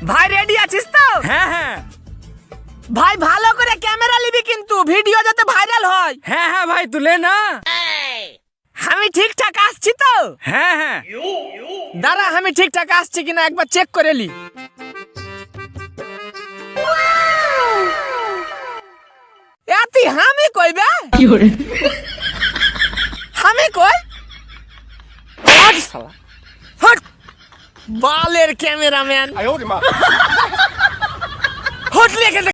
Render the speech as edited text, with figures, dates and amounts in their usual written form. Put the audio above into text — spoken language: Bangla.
ভাই রেডি আছিস তো? হ্যাঁ হ্যাঁ ভাই ভালো করে ক্যামেরা নিবি কিন্তু ভিডিও যাতে ভাইরাল হয়। হ্যাঁ হ্যাঁ ভাই তুলে না। আমি ঠিকঠাক আসছি তো? হ্যাঁ হ্যাঁ দাঁড়া আমি ঠিকঠাক আসছি কিনা একবার চেক করে লি। এতি আমি কইবে আমি কই হট শালা হট বালের ক্যামেরাম্যান হট লেগে